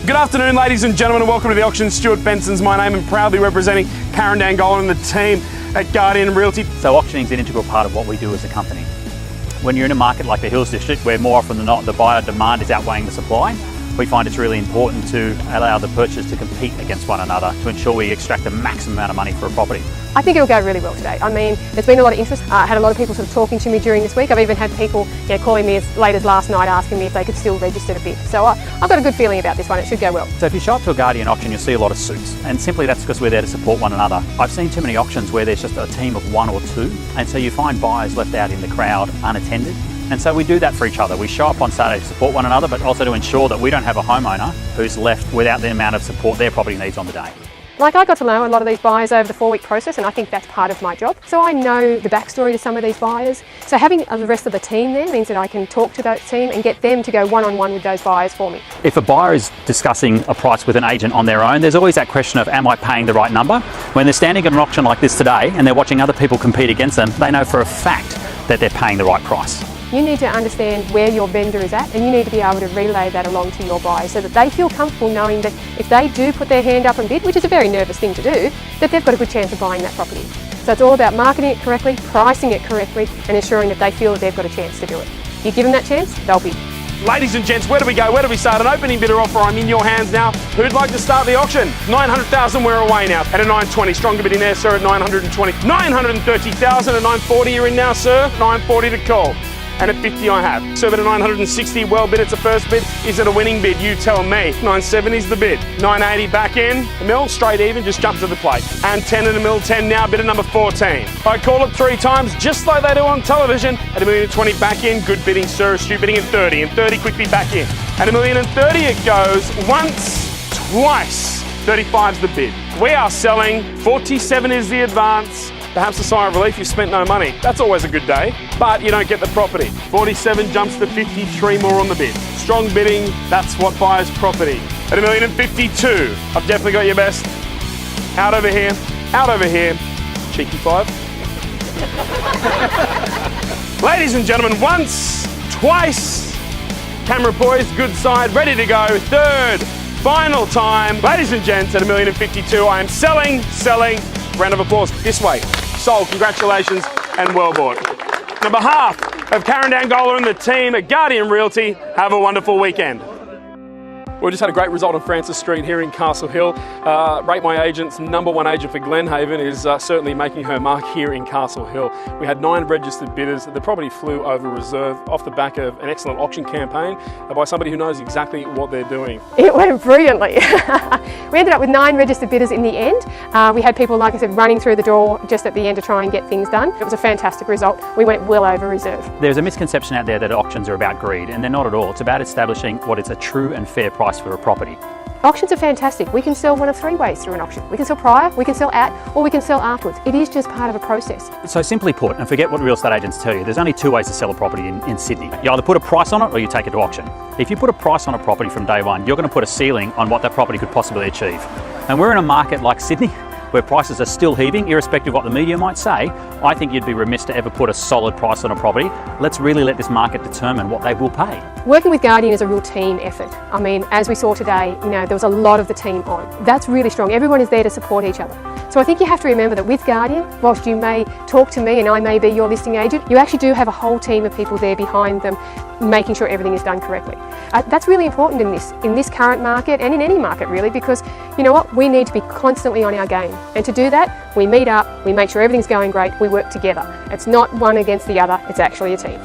Good afternoon, ladies and gentlemen, and welcome to the auction. Stuart Benson's my name, and proudly representing Karen Dangola and the team at Guardian Realty. So auctioning is an integral part of what we do as a company. When you're in a market like the Hills District, where more often than not the buyer demand is outweighing the supply, we find it's really important to allow the purchasers to compete against one another to ensure we extract the maximum amount of money for a property. I think it'll go really well today. I mean, there's been a lot of interest. I had a lot of people sort of talking to me during this week. I've even had people calling me as late as last night asking me if they could still register to bid. So I've got a good feeling about this one. It should go well. So if you show up to a Guardian auction, you'll see a lot of suits, and simply that's because we're there to support one another. I've seen too many auctions where there's just a team of one or two, and so you find buyers left out in the crowd unattended. And so we do that for each other. We show up on Saturday to support one another, but also to ensure that we don't have a homeowner who's left without the amount of support their property needs on the day. I got to know a lot of these buyers over the 4-week process, and I think that's part of my job. So I know the backstory to some of these buyers. So having the rest of the team there means that I can talk to that team and get them to go one-on-one with those buyers for me. If a buyer is discussing a price with an agent on their own, there's always that question of, am I paying the right number? When they're standing at an auction like this today and they're watching other people compete against them, they know for a fact that they're paying the right price. You need to understand where your vendor is at, and you need to be able to relay that along to your buyers so that they feel comfortable knowing that if they do put their hand up and bid, which is a very nervous thing to do, that they've got a good chance of buying that property. So it's all about marketing it correctly, pricing it correctly, and ensuring that they feel that they've got a chance to do it. You give them that chance, they'll bid. Ladies and gents, where do we go? Where do we start? An opening bidder offer. I'm in your hands now. Who'd like to start the auction? 900,000, we're away now. At a 920, stronger bid in there, sir, at 920. 930,000 at 940, you're in now, sir. 940 to call. And at 50 I have. So at a 960, well bid, it's a first bid. Is it a winning bid? You tell me. 970's the bid. 980 back in. A mil, straight even, just jump to the plate. And 10 and a mil, 10 now, bid at number 14. I call it 3 times, just like they do on television. At $1,020,000 back in, good bidding, sir. Stu bidding at 30, and 30 quickly back in. At $1,030,000 it goes once, twice. 35's the bid. We are selling, 47 is the advance. Perhaps a sigh of relief, you've spent no money. That's always a good day, but you don't get the property. 47 jumps to 53 more on the bid. Strong bidding, that's what buys property. At $1,052,000, I've definitely got your best. Out over here, out over here. Cheeky 5. Ladies and gentlemen, once, twice. Camera poised, good side, ready to go. Third, final time. Ladies and gents, at $1,052,000, I am selling. Round of applause this way. Sold, congratulations, and well bought. On behalf of Karen Dangola and the team at Guardian Realty, have a wonderful weekend. We just had a great result on Francis Street here in Castle Hill. Rate My Agent's #1 agent for Glenhaven is certainly making her mark here in Castle Hill. We had 9 registered bidders. The property flew over reserve off the back of an excellent auction campaign by somebody who knows exactly what they're doing. It went brilliantly. We ended up with 9 registered bidders in the end. We had people, like I said, running through the door just at the end to try and get things done. It was a fantastic result. We went well over reserve. There's a misconception out there that auctions are about greed, and they're not at all. It's about establishing what is a true and fair price for a property. Auctions are fantastic. We can sell one of 3 ways through an auction. We can sell prior, we can sell at, or we can sell afterwards. It is just part of a process. So simply put, and forget what real estate agents tell you, there's only 2 ways to sell a property in Sydney. You either put a price on it or you take it to auction. If you put a price on a property from day one, you're going to put a ceiling on what that property could possibly achieve. And we're in a market like Sydney, where prices are still heaving, irrespective of what the media might say. I think you'd be remiss to ever put a solid price on a property. Let's really let this market determine what they will pay. Working with Guardian is a real team effort. I mean, as we saw today, there was a lot of the team on. That's really strong. Everyone is there to support each other. So I think you have to remember that with Guardian, whilst you may talk to me and I may be your listing agent, you actually do have a whole team of people there behind them, making sure everything is done correctly. That's really important in this current market and in any market really, because you know what, we need to be constantly on our game, and to do that we meet up, we make sure everything's going great, we work together. It's not one against the other, it's actually a team.